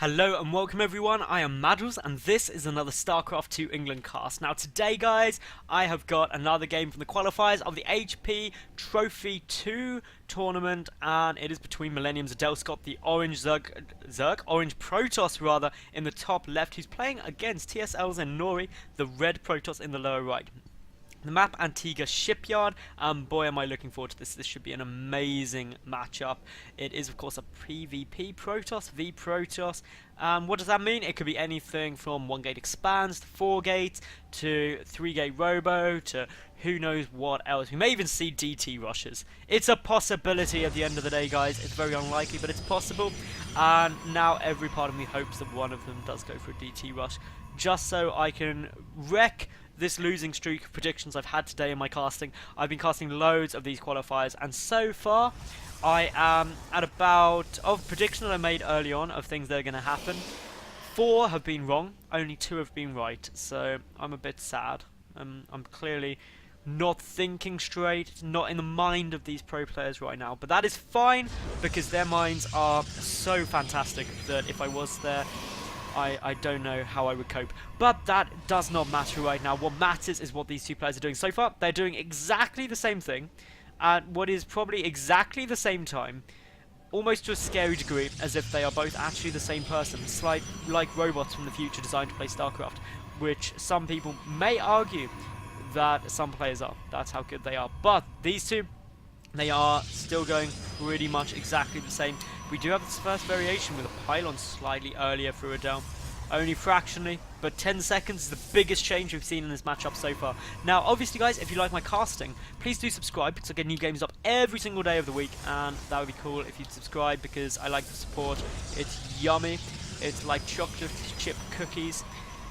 Hello and welcome everyone, I am Madals and this is another StarCraft 2 England cast. Now today guys, I have got another game from the qualifiers of the HP Trophy 2 tournament, and it is between MillAdel Scott, the orange orange Protoss rather, in the top left, who's playing against TSLinori, the red Protoss in the lower right. The map, Antigua Shipyard, and boy am I looking forward to this. This should be an amazing matchup. It is of course a PvP Protoss v Protoss. What does that mean? It could be anything from 1 gate expands to 4 gates to 3 gate robo to who knows what else. We may even see DT rushes. It's a possibility at the end of the day guys. It's very unlikely but it's possible, and now every part of me hopes that one of them does go for a DT rush, just so I can wreck this losing streak of predictions I've had today in my casting. I've been casting loads of these qualifiers, and so far I am at about, of predictions I made early on of things that are going to happen, 4 have been wrong, only 2 have been right, so I'm a bit sad. I'm clearly not thinking straight, not in the mind of these pro players right now, but that is fine because their minds are so fantastic that if I was there, I don't know how I would cope. But that does not matter right now. What matters is what these two players are doing so far. They're doing exactly the same thing at what is probably exactly the same time, almost to a scary degree, as if they are both actually the same person. It's like robots from the future designed to play StarCraft, which some people may argue that some players are. That's how good they are. But these two, they are still going pretty much exactly the same. We do have this first variation with a pylon slightly earlier for Adel. Only fractionally, but 10 seconds is the biggest change we've seen in this matchup so far. Now, obviously guys, if you like my casting, please do subscribe because I get new games up every single day of the week, and that would be cool if you'd subscribe because I like the support. It's yummy. It's like chocolate chip cookies.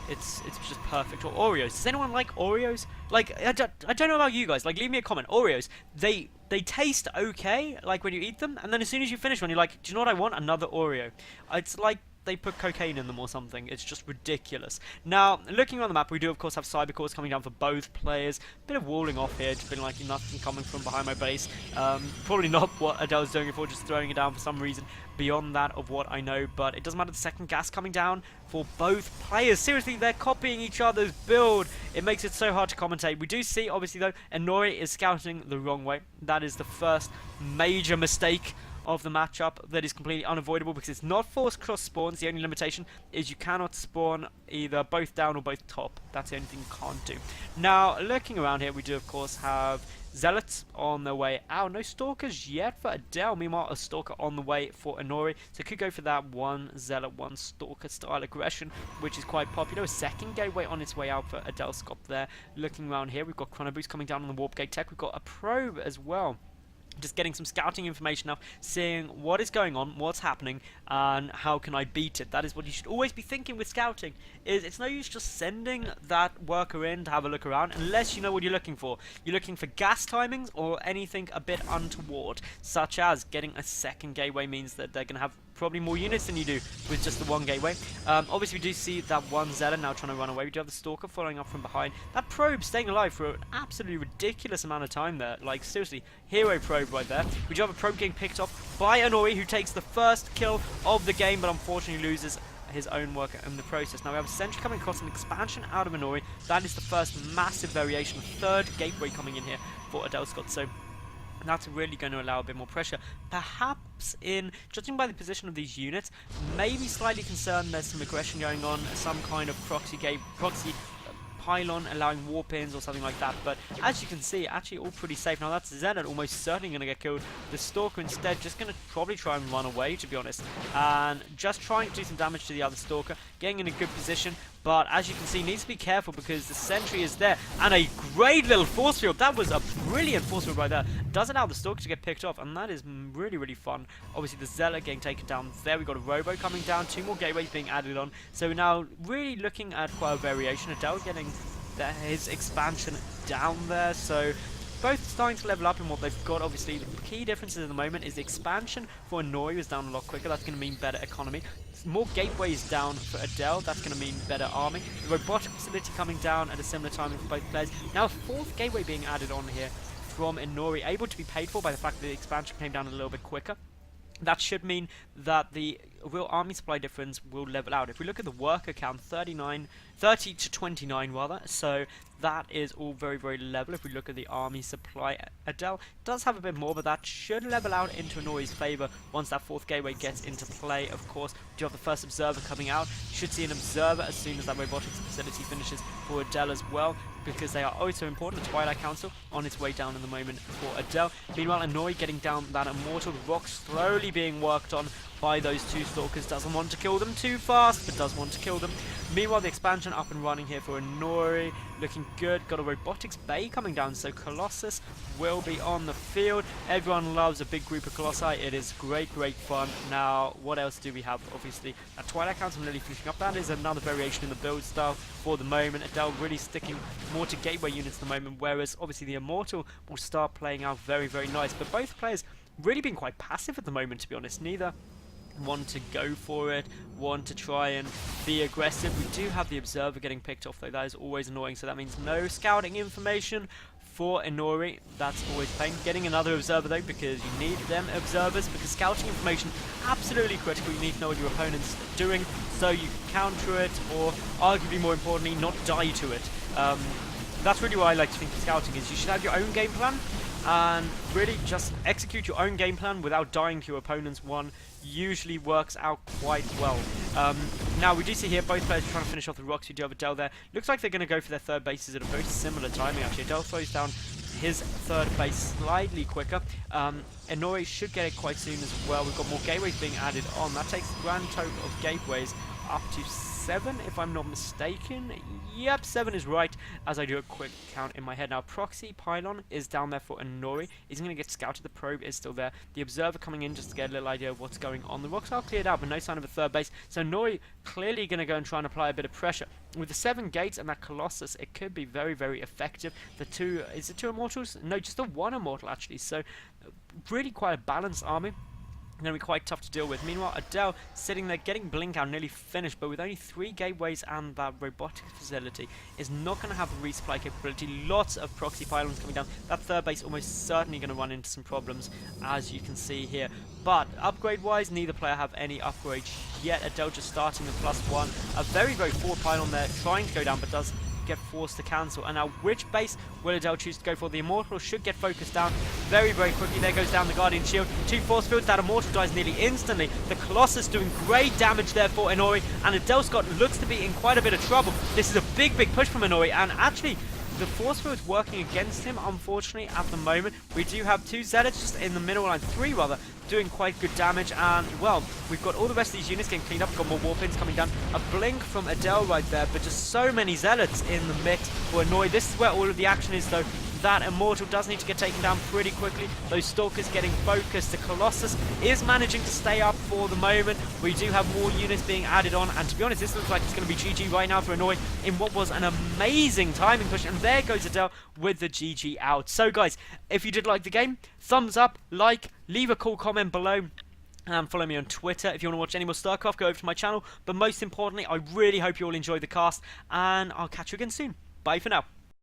It's just perfect. Or Oreos. Does anyone like Oreos? Like, I don't know about you guys. Like, leave me a comment. Oreos, they taste okay, like when you eat them, and then as soon as you finish one, you're like, do you know what I want? Another Oreo. It's like they put cocaine in them or something. It's just ridiculous. Now, looking on the map, we do of course have cyber cores coming down for both players. Bit of walling off here, just been like nothing coming from behind my base. Probably not what Adele's doing it for, just throwing it down for some reason beyond that of what I know, but it doesn't matter. The second gas coming down for both players. Seriously, they're copying each other's build. It makes it so hard to commentate. We do see, obviously though, Inori is scouting the wrong way. That is the first major mistake of the matchup that is completely unavoidable because it's not forced cross spawns. The only limitation is you cannot spawn either both down or both top. That's the only thing you can't do. Now, looking around here, we do of course have Zealots on their way out. No Stalkers yet for Adel. Meanwhile, a Stalker on the way for Inori. So could go for that 1 Zealot, 1 Stalker style aggression, which is quite popular. A second gateway on its way out for Adel Scott there. Looking around here, we've got Chrono Boost coming down on the Warp Gate Tech. We've got a Probe as well. Just getting some scouting information now, seeing what is going on, what's happening, and how can I beat it. That is what you should always be thinking with scouting. Is it's no use just sending that worker in to have a look around unless you know what you're looking for. You're looking for gas timings or anything a bit untoward, such as getting a second gateway means that they're going to have probably more units than you do with just the 1 gateway. Obviously we do see that 1 Zealot now trying to run away. We do have the Stalker following up from behind. That Probe staying alive for an absolutely ridiculous amount of time there. Like seriously, hero Probe right there. We do have a Probe getting picked off by Inori, who takes the first kill of the game, but unfortunately loses his own worker in the process. Now we have a Sentry coming across, an expansion out of Inori. That is the first massive variation, third gateway coming in here for Adel Scott. So that's really going to allow a bit more pressure. Perhaps judging by the position of these units, maybe slightly concerned there's some aggression going on, some kind of proxy pylon allowing warp-ins or something like that, but as you can see, actually all pretty safe. Now that's Zenith almost certainly going to get killed. The Stalker instead just going to probably try and run away, to be honest, and just trying to do some damage to the other Stalker, getting in a good position, but as you can see, needs to be careful because the Sentry is there, and a great little force field. That was a brilliant force field right there. Does allow the Stalker to get picked off, and that is really, really fun. Obviously the Zealot getting taken down there. We've got a Robo coming down, 2 more gateways being added on, so now really looking at quite a variation. Adel getting his expansion down there, so both starting to level up in what they've got. Obviously the key differences at the moment is the expansion for Inori is down a lot quicker. That's going to mean better economy. More gateways down for Adel. That's going to mean better arming. The robotic facility coming down at a similar time for both players. Now a 4th gateway being added on here from Inori, able to be paid for by the fact that the expansion came down a little bit quicker. That should mean that the a real army supply difference will level out. If we look at the worker count, 30 to 29 rather, so that is all very, very level. If we look at the army supply, Adel does have a bit more, but that should level out into Inori's favour once that 4th gateway gets into play. Of course, we do have the first observer coming out. You should see an observer as soon as that robotics facility finishes for Adel as well, because they are also important. The Twilight Council on its way down in the moment for Adel. Meanwhile, Inori getting down that Immortal. The rock slowly being worked on by those 2 Stalkers. Doesn't want to kill them too fast, but does want to kill them. Meanwhile, the expansion up and running here for Inori. Looking good. Got a robotics bay coming down, so Colossus will be on the field. Everyone loves a big group of Colossi. It is great, great fun. Now, what else do we have? Obviously, a Twilight Council nearly finishing up. That is another variation in the build style for the moment. Adel really sticking more to gateway units at the moment, whereas obviously the Immortal will start playing out very, very nice. But both players really being quite passive at the moment, to be honest. Neither want to go for it, want to try and be aggressive. We do have the Observer getting picked off though. That is always annoying, so that means no scouting information for Inori. That's always pain. Getting another Observer though, because you need them Observers, because scouting information absolutely critical. You need to know what your opponent's doing so you can counter it, or arguably more importantly, not die to it. That's really what I like to think of scouting, is you should have your own game plan and really just execute your own game plan without dying to your opponent's one. Usually works out quite well. Now we do see here both players trying to finish off the rocks. We do have Adel there. Looks like they're going to go for their 3rd bases at a very similar timing actually. Adel throws down his 3rd base slightly quicker. Inori should get it quite soon as well. We've got more gateways being added on. That takes the grand total of gateways up to 7 if I'm not mistaken. Yep, 7 is right, as I do a quick count in my head. Now, Proxy Pylon is down there for Inori. He's going to get scouted. The probe is still there. The Observer coming in just to get a little idea of what's going on. The rocks are cleared out, but no sign of a 3rd base. So Inori clearly going to go and try and apply a bit of pressure. With the 7 gates and that Colossus, it could be very, very effective. Is it 2 Immortals? No, just the 1 Immortal actually. So really quite a balanced army. Going to be quite tough to deal with. Meanwhile, Adel sitting there getting Blink out nearly finished, but with only 3 gateways and that robotic facility is not going to have the resupply capability. Lots of proxy pylons coming down. That 3rd base almost certainly going to run into some problems, as you can see here. But upgrade wise, neither player have any upgrades yet. Adel just starting the +1. A very, very forward pylon there trying to go down, but does get forced to cancel. And now which base will Adel choose to go for? The Immortal should get focused down very, very quickly. There goes down the Guardian Shield. 2 force fields. That Immortal dies nearly instantly. The Colossus doing great damage there for Inori, and Adel Scott looks to be in quite a bit of trouble. This is a big, big push from Inori, and actually the force field's working against him, unfortunately, at the moment. We do have 2 Zealots just in the middle line, 3 rather, doing quite good damage, and well, we've got all the rest of these units getting cleaned up. We've got more Warpins coming down. A blink from Adel right there, but just so many Zealots in the mix for Inori. This is where all of the action is though. That Immortal does need to get taken down pretty quickly. Those Stalkers getting focused. The Colossus is managing to stay up for the moment. We do have more units being added on, and to be honest, this looks like it's going to be GG right now for Inori in what was an amazing timing push, and there goes Adel with the GG out. So guys, if you did like the game, thumbs up, like, leave a cool comment below, and follow me on Twitter. If you want to watch any more StarCraft, go over to my channel. But most importantly, I really hope you all enjoyed the cast, and I'll catch you again soon. Bye for now.